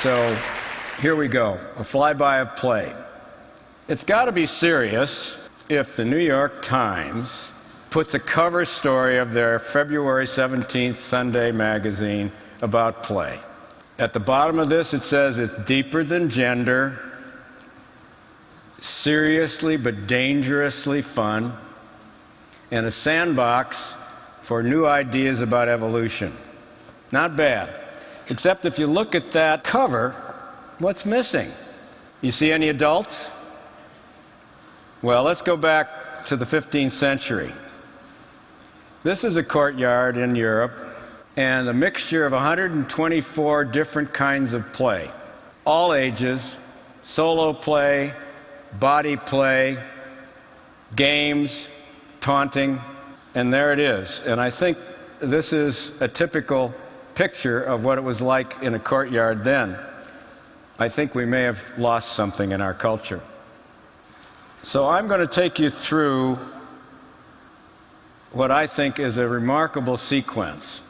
So here we go, a flyby of play. It's got to be serious if the New York Times puts a cover story of their February 17th Sunday magazine about play. At the bottom of this, it says it's deeper than gender, seriously but dangerously fun, and a sandbox for new ideas about evolution. Not bad. Except if you look at that cover, what's missing? You see any adults? Well, let's go back to the 15th century. This is a courtyard in Europe, and a mixture of 124 different kinds of play. All ages, solo play, body play, games, taunting, and there it is. And I think this is a typical picture of what it was like in a courtyard then. I think we may have lost something in our culture. So I'm going to take you through what I think is a remarkable sequence.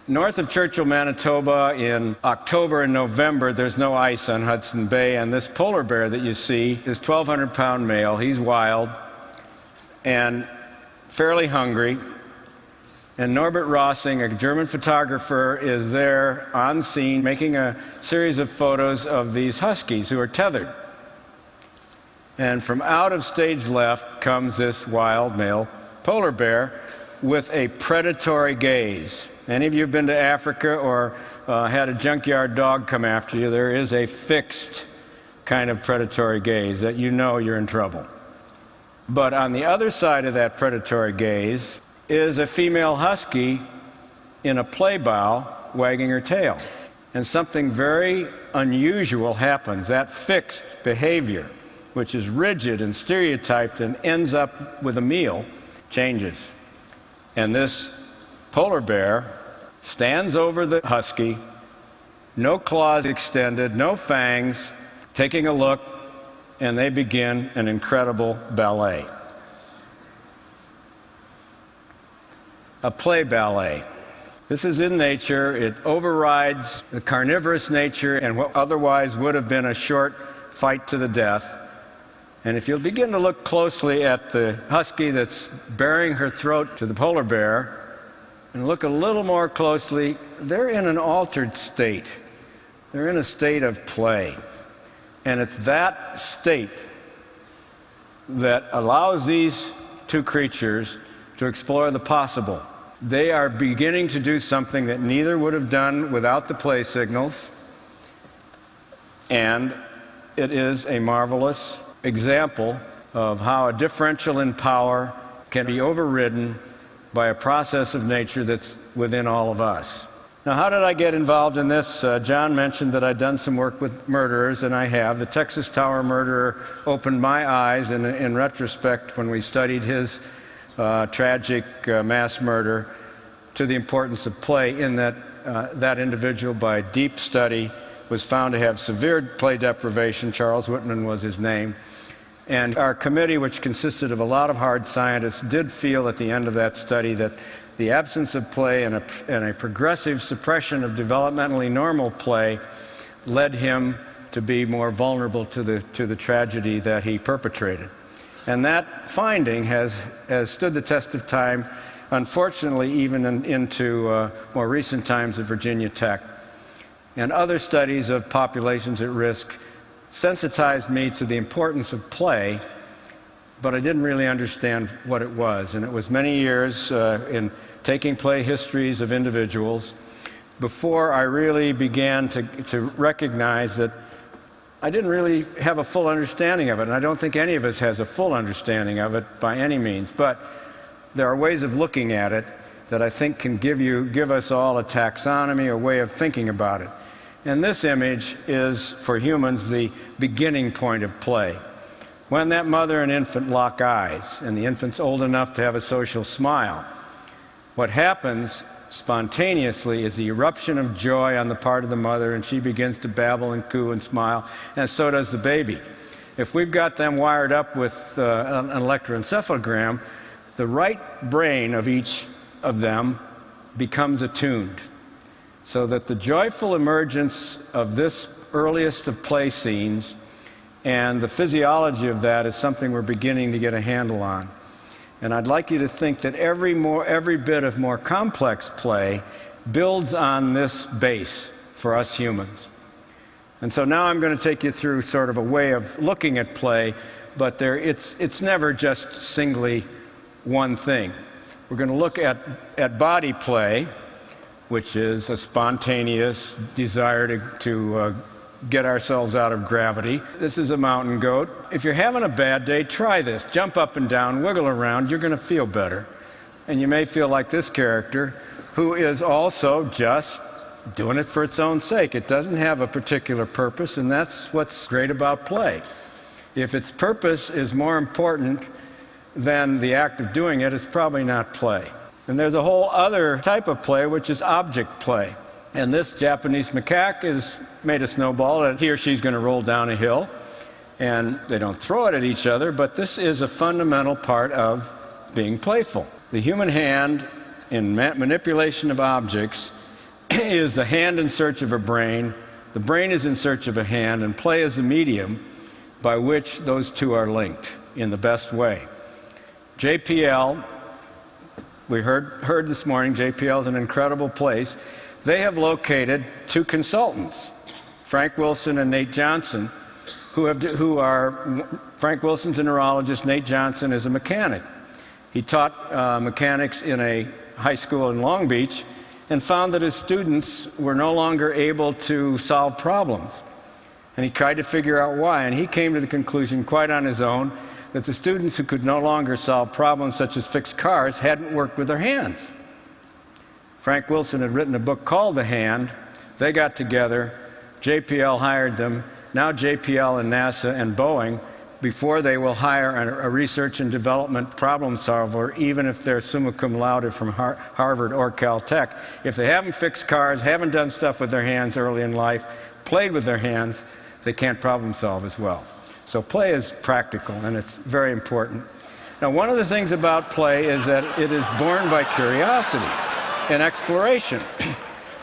North of Churchill, Manitoba, in October and November, there's no ice on Hudson Bay, and this polar bear that you see is 1,200-pound male. He's wild and fairly hungry. And Norbert Rossing, a German photographer, is there on scene making a series of photos of these huskies who are tethered. And from out of stage left comes this wild male polar bear with a predatory gaze. Any of you have been to Africa or had a junkyard dog come after you, there is a fixed kind of predatory gaze that you know you're in trouble. But on the other side of that predatory gaze is a female husky in a play bow wagging her tail. And something very unusual happens. That fixed behavior, which is rigid and stereotyped and ends up with a meal, changes. And this polar bear stands over the husky, no claws extended, no fangs, taking a look, and they begin an incredible ballet. A play ballet. This is in nature. It overrides the carnivorous nature and what otherwise would have been a short fight to the death. And if you'll begin to look closely at the husky that's baring her throat to the polar bear, and look a little more closely, they're in an altered state. They're in a state of play. And it's that state that allows these two creatures to explore the possible. They are beginning to do something that neither would have done without the play signals, and it is a marvelous example of how a differential in power can be overridden by a process of nature that's within all of us. Now, how did I get involved in this? John mentioned that I'd done some work with murderers, and I have. The Texas Tower murderer opened my eyes in retrospect when we studied his tragic mass murder to the importance of play, in that that individual, by deep study, was found to have severe play deprivation. Charles Whitman was his name. And our committee, which consisted of a lot of hard scientists, did feel at the end of that study that the absence of play and a progressive suppression of developmentally normal play led him to be more vulnerable to the tragedy that he perpetrated. And that finding has stood the test of time, unfortunately, even into more recent times at Virginia Tech. And other studies of populations at risk sensitized me to the importance of play, but I didn't really understand what it was. And it was many years in taking play histories of individuals before I really began to recognize that I didn't really have a full understanding of it, and I don't think any of us has a full understanding of it by any means. But there are ways of looking at it that I think can give us all a taxonomy, a way of thinking about it. And this image is, for humans, the beginning point of play. When that mother and infant lock eyes, and the infant's old enough to have a social smile, what happens spontaneously is the eruption of joy on the part of the mother, and she begins to babble and coo and smile, and so does the baby. If we've got them wired up with an electroencephalogram, the right brain of each of them becomes attuned, so that the joyful emergence of this earliest of play scenes, and the physiology of that is something we're beginning to get a handle on. And I'd like you to think that every bit of more complex play builds on this base for us humans. And so now I'm going to take you through sort of a way of looking at play, but it's never just singly one thing. We're going to look at body play, which is a spontaneous desire to get ourselves out of gravity. This is a mountain goat. If you're having a bad day, try this. Jump up and down, wiggle around, you're going to feel better. And you may feel like this character, who is also just doing it for its own sake. It doesn't have a particular purpose, and that's what's great about play. If its purpose is more important than the act of doing it, it's probably not play. And there's a whole other type of play, which is object play. And this Japanese macaque is made a snowball that he or she's going to roll down a hill. And they don't throw it at each other, but this is a fundamental part of being playful. The human hand in manipulation of objects is the hand in search of a brain, the brain is in search of a hand, and play is the medium by which those two are linked in the best way. JPL, we heard this morning, JPL is an incredible place. They have located two consultants, Frank Wilson and Nate Johnson, who are, Frank Wilson's a neurologist, Nate Johnson is a mechanic. He taught mechanics in a high school in Long Beach and found that his students were no longer able to solve problems. And he tried to figure out why, and he came to the conclusion quite on his own that the students who could no longer solve problems such as fix cars hadn't worked with their hands. Frank Wilson had written a book called The Hand. They got together. JPL hired them. Now JPL and NASA and Boeing, before they will hire a research and development problem solver, even if they're summa cum laude from Harvard or Caltech, if they haven't fixed cars, haven't done stuff with their hands early in life, played with their hands, they can't problem solve as well. So play is practical, and it's very important. Now, one of the things about play is that it is born by curiosity and exploration.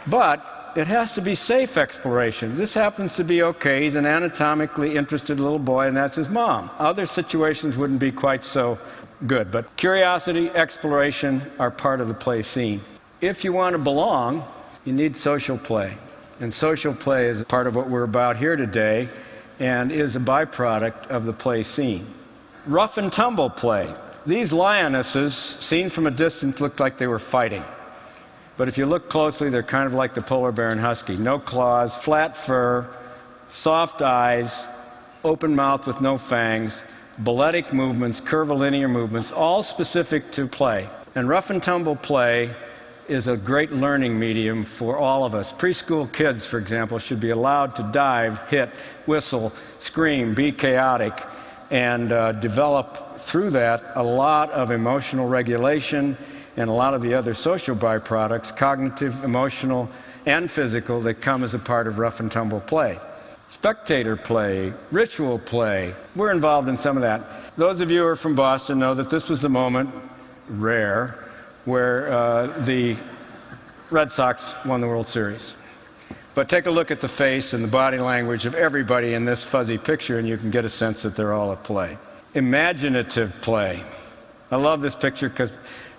But it has to be safe exploration. This happens to be okay. He's an anatomically interested little boy, and that's his mom. Other situations wouldn't be quite so good. But curiosity, exploration are part of the play scene. If you want to belong, you need social play. And social play is part of what we're about here today and is a byproduct of the play scene. Rough and tumble play. These lionesses, seen from a distance, looked like they were fighting. But if you look closely, they're kind of like the polar bear and husky. No claws, flat fur, soft eyes, open mouth with no fangs, balletic movements, curvilinear movements, all specific to play. And rough and tumble play is a great learning medium for all of us. Preschool kids, for example, should be allowed to dive, hit, whistle, scream, be chaotic, and develop through that a lot of emotional regulation and a lot of the other social byproducts, cognitive, emotional, and physical, that come as a part of rough and tumble play. Spectator play, ritual play, we're involved in some of that. Those of you who are from Boston know that this was the moment, rare, where the Red Sox won the World Series. But take a look at the face and the body language of everybody in this fuzzy picture, and you can get a sense that they're all at play. Imaginative play. I love this picture because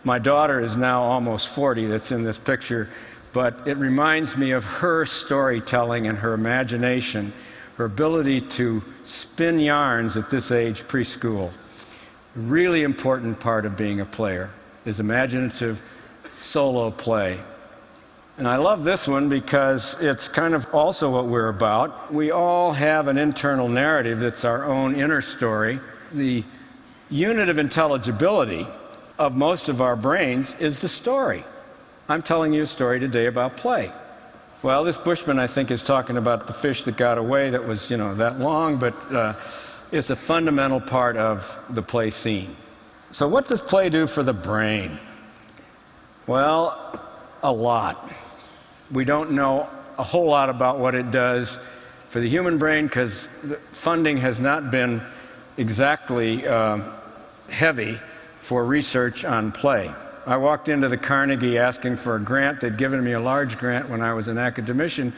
my daughter is now almost 40 that's in this picture, but it reminds me of her storytelling and her imagination, her ability to spin yarns at this age, preschool. Really important part of being a player is imaginative solo play. And I love this one because it's kind of also what we're about. We all have an internal narrative that's our own inner story. The unit of intelligibility of most of our brains is the story. I'm telling you a story today about play. Well, this Bushman, I think, is talking about the fish that got away that was, that long, but it's a fundamental part of the play scene. So what does play do for the brain? Well, a lot. We don't know a whole lot about what it does for the human brain because funding has not been exactly heavy for research on play. I walked into the Carnegie asking for a grant. They'd given me a large grant when I was an academician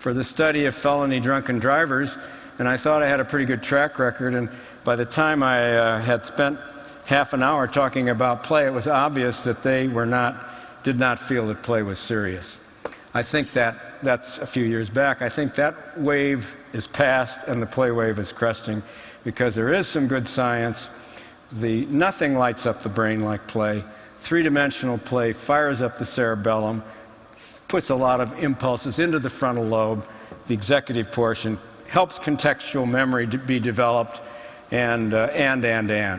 for the study of felony drunken drivers, and I thought I had a pretty good track record. And by the time I had spent half an hour talking about play, it was obvious that they did not feel that play was serious. I think that's a few years back. I think that wave is past and the play wave is cresting, because there is some good science. Nothing lights up the brain like play. Three-dimensional play fires up the cerebellum, puts a lot of impulses into the frontal lobe, the executive portion, helps contextual memory to be developed, and.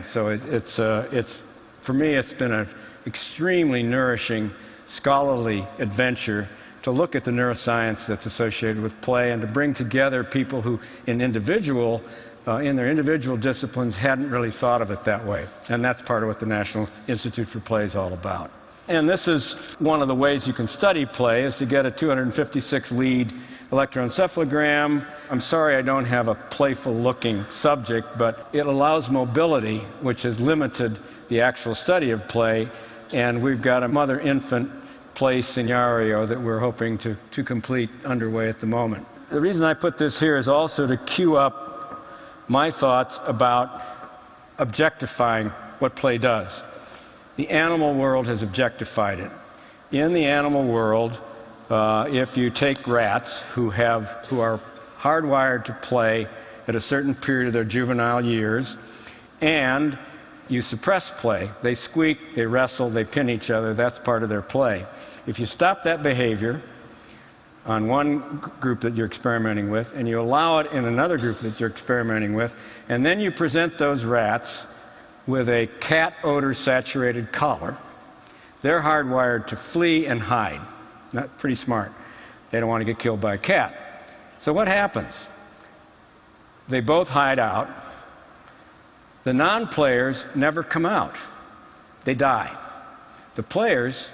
So it's for me, it's been an extremely nourishing, scholarly adventure to look at the neuroscience that's associated with play and to bring together people who, in their individual disciplines, hadn't really thought of it that way. And that's part of what the National Institute for Play is all about. And this is one of the ways you can study play, is to get a 256 lead electroencephalogram. I'm sorry I don't have a playful-looking subject, but it allows mobility, which has limited the actual study of play. And we've got a mother-infant play scenario that we're hoping to complete underway at the moment. The reason I put this here is also to cue up my thoughts about objectifying what play does. The animal world has objectified it. In the animal world, if you take rats who are hardwired to play at a certain period of their juvenile years, and you suppress play, they squeak, they wrestle, they pin each other, that's part of their play. If you stop that behavior on one group that you're experimenting with, and you allow it in another group that you're experimenting with, and then you present those rats with a cat odor-saturated collar, they're hardwired to flee and hide. Not pretty smart. They don't want to get killed by a cat. So what happens? They both hide out. The non-players never come out. They die. The players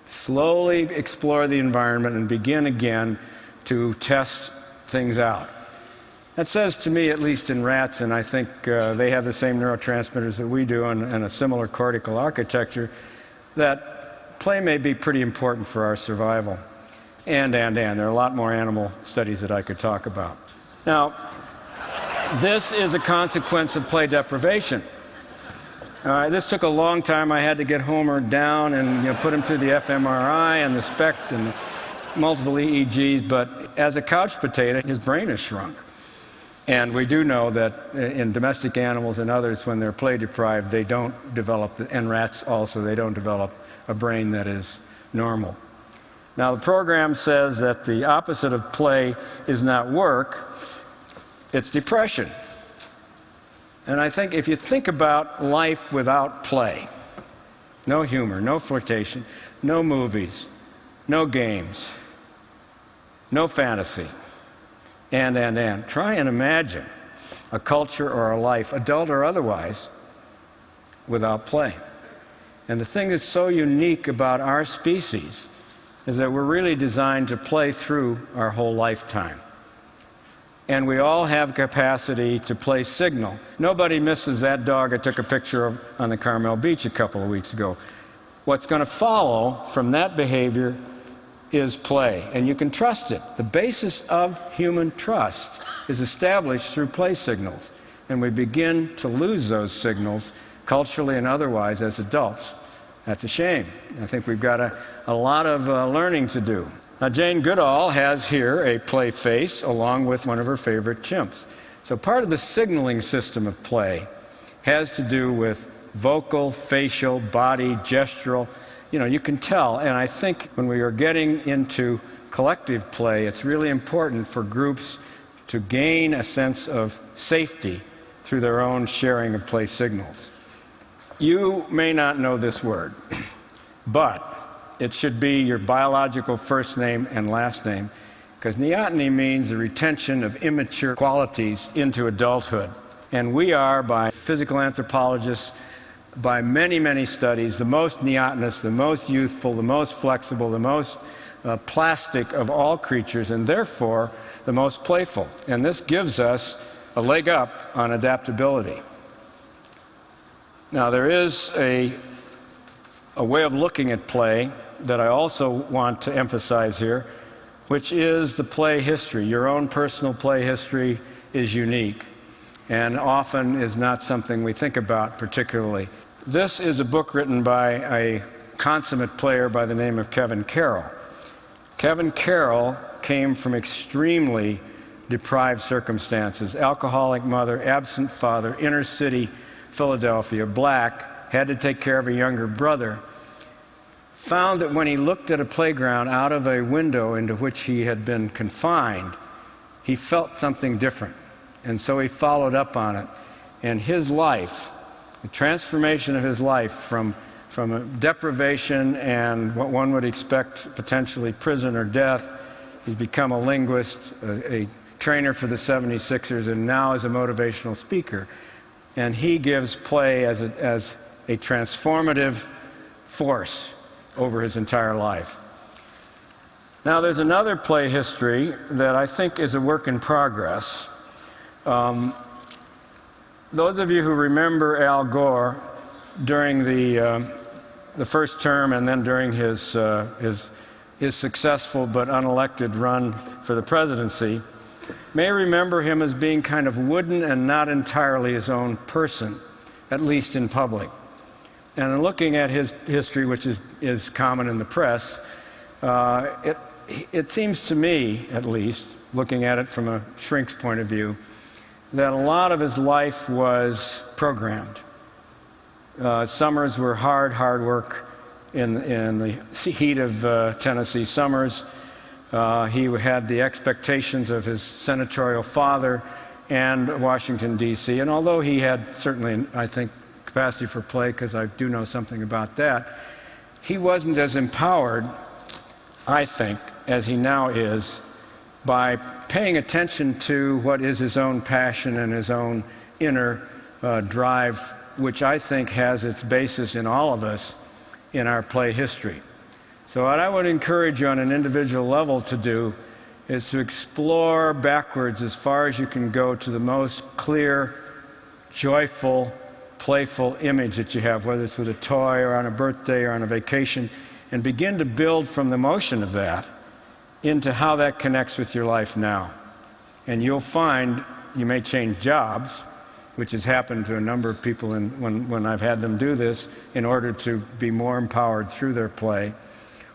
slowly explore the environment and begin again to test things out. That says to me, at least in rats, and I think they have the same neurotransmitters that we do and a similar cortical architecture, that play may be pretty important for our survival. And. There are a lot more animal studies that I could talk about. Now, this is a consequence of play deprivation. This took a long time. I had to get Homer down and put him through the fMRI and the SPECT and multiple EEGs, but as a couch potato, his brain has shrunk. And we do know that in domestic animals and others, when they're play deprived, they don't develop, and rats also, they don't develop a brain that is normal. Now, the program says that the opposite of play is not work, it's depression. And I think if you think about life without play, no humor, no flirtation, no movies, no games, no fantasy, and. Try and imagine a culture or a life, adult or otherwise, without play. And the thing that's so unique about our species is that we're really designed to play through our whole lifetime. And we all have capacity to play signal. Nobody misses that dog I took a picture of on the Carmel Beach a couple of weeks ago. What's going to follow from that behavior is play, and you can trust it. The basis of human trust is established through play signals, and we begin to lose those signals culturally and otherwise as adults. That's a shame. I think we've got a lot of learning to do. Now, Jane Goodall has here a play face along with one of her favorite chimps. So part of the signaling system of play has to do with vocal, facial, body, gestural. You can tell, and I think when we are getting into collective play, it's really important for groups to gain a sense of safety through their own sharing of play signals. You may not know this word, but it should be your biological first name and last name, because neoteny means the retention of immature qualities into adulthood. And we are, by physical anthropologists, by many, many studies, the most neotenous, the most youthful, the most flexible, the most plastic of all creatures, and therefore the most playful. And this gives us a leg up on adaptability. Now, there is a way of looking at play that I also want to emphasize here, which is the play history. Your own personal play history is unique and often is not something we think about particularly. This is a book written by a consummate player by the name of Kevin Carroll. Kevin Carroll came from extremely deprived circumstances. Alcoholic mother, absent father, inner city Philadelphia, black, had to take care of a younger brother. Found that when he looked at a playground out of a window into which he had been confined, he felt something different. And so he followed up on it. And his life, the transformation of his life from a deprivation and what one would expect potentially prison or death, he's become a linguist, a trainer for the 76ers, and now is a motivational speaker. And he gives play as a transformative force over his entire life. Now, there's another play history that I think is a work in progress. Those of you who remember Al Gore during the first term and then during his successful but unelected run for the presidency may remember him as being kind of wooden and not entirely his own person, at least in public. And in looking at his history, which is common in the press, it seems to me, at least, looking at it from a shrink's point of view, that a lot of his life was programmed. Summers were hard work in the heat of Tennessee summers. He had the expectations of his senatorial father and Washington, D.C. And although he had certainly, I think, capacity for play, because I do know something about that, he wasn't as empowered, I think, as he now is by paying attention to what is his own passion and his own inner drive, which I think has its basis in all of us in our play history. So what I would encourage you on an individual level to do is to explore backwards as far as you can go to the most clear, joyful, playful image that you have, whether it's with a toy or on a birthday or on a vacation, and begin to build from the motion of that into how that connects with your life now. And you'll find you may change jobs, which has happened to a number of people when I've had them do this in order to be more empowered through their play.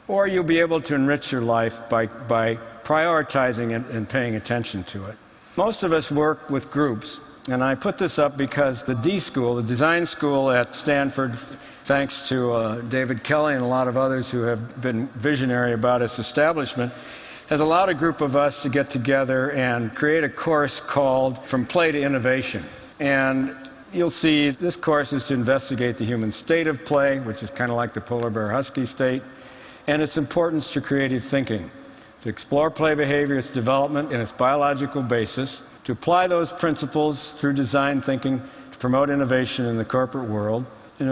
Or you'll be able to enrich your life by prioritizing it and paying attention to it. Most of us work with groups, and I put this up because the D School, the design school at Stanford, thanks to David Kelly and a lot of others who have been visionary about its establishment, has allowed a group of us to get together and create a course called From Play to Innovation. And you'll see this course is to investigate the human state of play, which is kind of like the polar bear husky state, and its importance to creative thinking, to explore play behavior, its development, and its biological basis, to apply those principles through design thinking to promote innovation in the corporate world.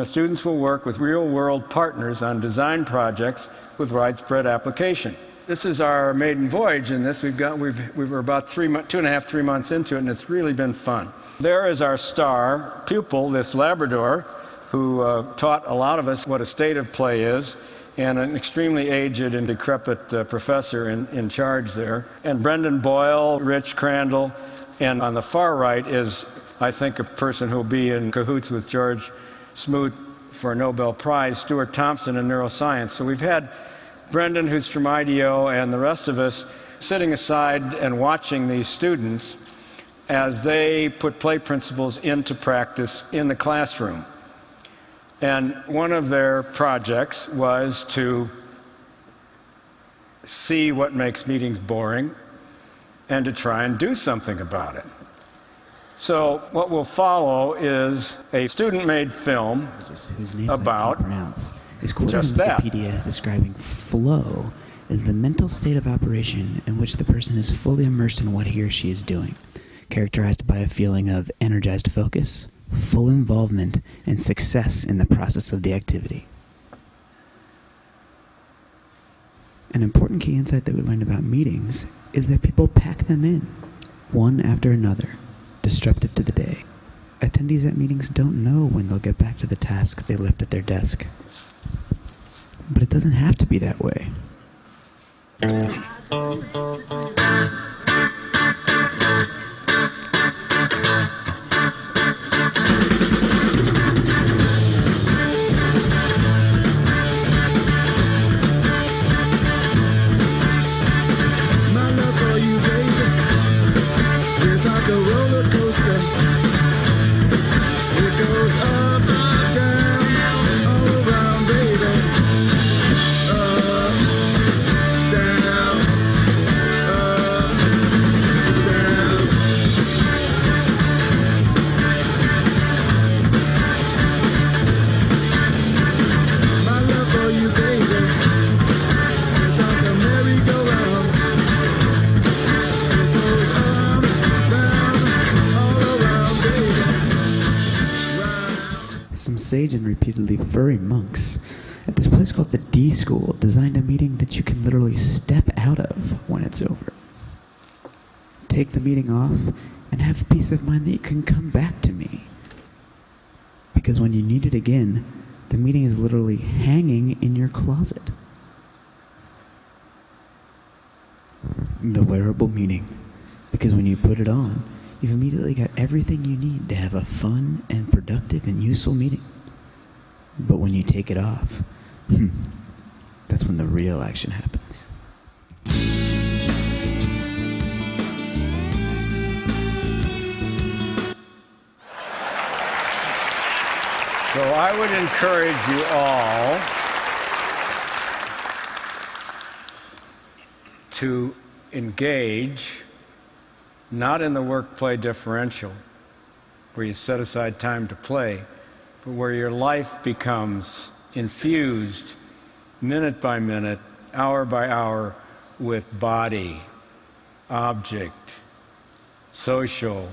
Students will work with real-world partners on design projects with widespread application. This is our maiden voyage in this. We were about 2.5, 3 months into it, and it's really been fun. There is our star pupil, this Labrador, who taught a lot of us what a state of play is, and an extremely aged and decrepit professor in charge there. And Brendan Boyle, Rich Crandall, and on the far right is, I think, a person who will be in cahoots with George Smoot for a Nobel Prize, Stuart Thompson in neuroscience. So we've had Brendan, who's from IDEO, and the rest of us sitting aside and watching these students as they put play principles into practice in the classroom. And one of their projects was to see what makes meetings boring and to try and do something about it. So what will follow is a student-made film about just that. Wikipedia is describing flow as the mental state of operation in which the person is fully immersed in what he or she is doing, characterized by a feeling of energized focus, full involvement, and success in the process of the activity. An important key insight that we learned about meetings is that people pack them in, one after another, disruptive to the day. Attendees at meetings don't know when they'll get back to the task they left at their desk. But it doesn't have to be that way. some sage and repeatedly furry monks at this place called the D School designed a meeting that you can literally step out of when it's over. Take the meeting off and have peace of mind that you can come back to me. Because when you need it again, the meeting is literally hanging in your closet. The wearable meeting. Because when you put it on, you've immediately got everything you need to have a fun and productive and useful meeting. But when you take it off, that's when the real action happens. So I would encourage you all to engage not in the work-play differential, where you set aside time to play, but where your life becomes infused minute by minute, hour by hour with body, object, social,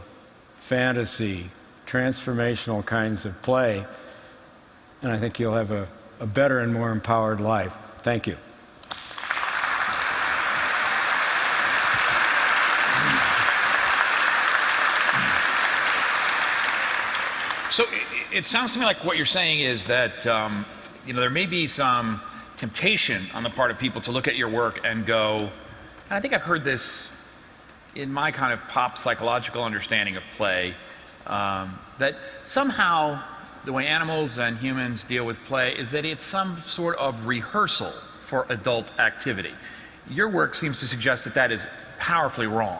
fantasy, transformational kinds of play. And I think you'll have a better and more empowered life. Thank you. So it sounds to me like what you're saying is that there may be some temptation on the part of people to look at your work and go, and I think I've heard this in my kind of pop psychological understanding of play, that somehow the way animals and humans deal with play is that it's some sort of rehearsal for adult activity. Your work seems to suggest that that is powerfully wrong.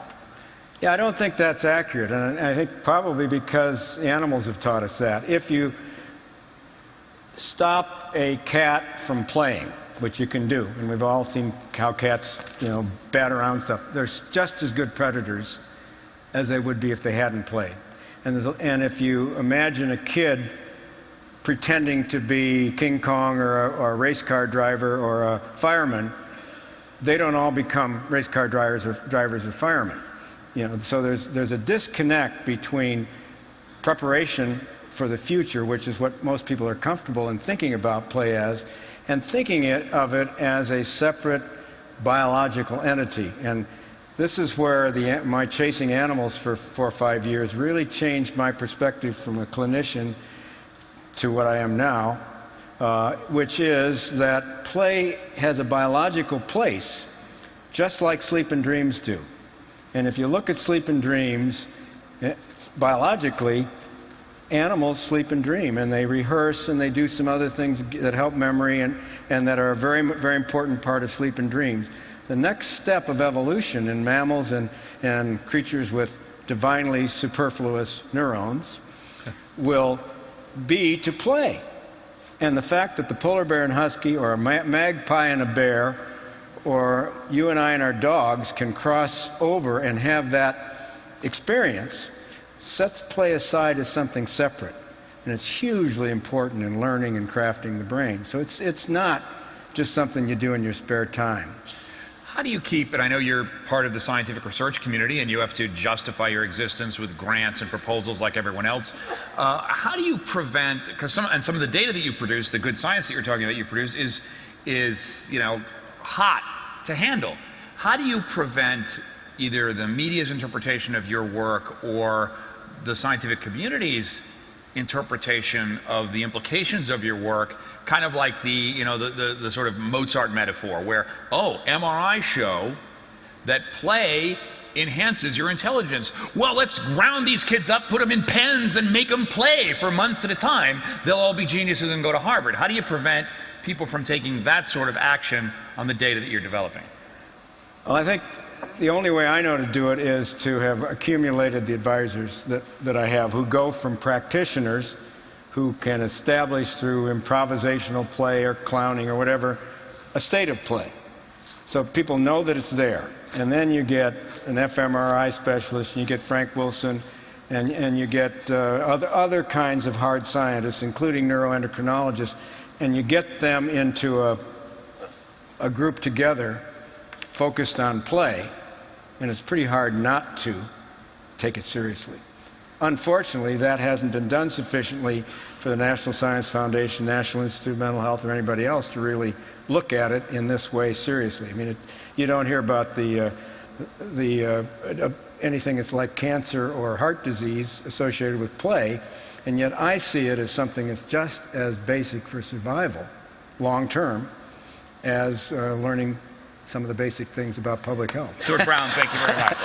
Yeah, I don't think that's accurate, and I think probably because animals have taught us that. If you stop a cat from playing, which you can do, and we've all seen how cats, bat around stuff, they're just as good predators as they would be if they hadn't played. And if you imagine a kid pretending to be King Kong or a race car driver or a fireman, they don't all become race car drivers or firemen. So there's a disconnect between preparation for the future, which is what most people are comfortable in thinking about play as, and thinking of it as a separate biological entity. And this is where my chasing animals for 4 or 5 years really changed my perspective from a clinician to what I am now, which is that play has a biological place, just like sleep and dreams do. And if you look at sleep and dreams, biologically, animals sleep and dream, and they rehearse and they do some other things that help memory and that are a very, very important part of sleep and dreams. The next step of evolution in mammals and creatures with divinely superfluous neurons will be to play. And the fact that the polar bear and husky, or a magpie and a bear, or you and I and our dogs can cross over and have that experience sets play aside as something separate. And it's hugely important in learning and crafting the brain. So it's not just something you do in your spare time. How do you keep, and I know you're part of the scientific research community and you have to justify your existence with grants and proposals like everyone else, how do you prevent, because some of the data that you've produced, the good science that you're talking about you've produced is hot to handle. How do you prevent either the media's interpretation of your work or the scientific community's interpretation of the implications of your work, kind of like the sort of Mozart metaphor where, MRI show that play enhances your intelligence. Well, let's ground these kids up, put them in pens and make them play for months at a time. They'll all be geniuses and go to Harvard. How do you prevent people from taking that sort of action on the data that you're developing? Well, I think the only way I know to do it is to have accumulated the advisors that I have, who go from practitioners who can establish through improvisational play or clowning or whatever a state of play. So people know that it's there. And then you get an fMRI specialist, and you get Frank Wilson, and you get other kinds of hard scientists, including neuroendocrinologists, and you get them into a group together focused on play, and it's pretty hard not to take it seriously. unfortunately, that hasn't been done sufficiently for the National Science Foundation, National Institute of Mental Health, or anybody else to really look at it in this way seriously. I mean, you don't hear about anything that's like cancer or heart disease associated with play, and yet I see it as something that's just as basic for survival, long term, as learning some of the basic things about public health. Stuart Brown, thank you very much.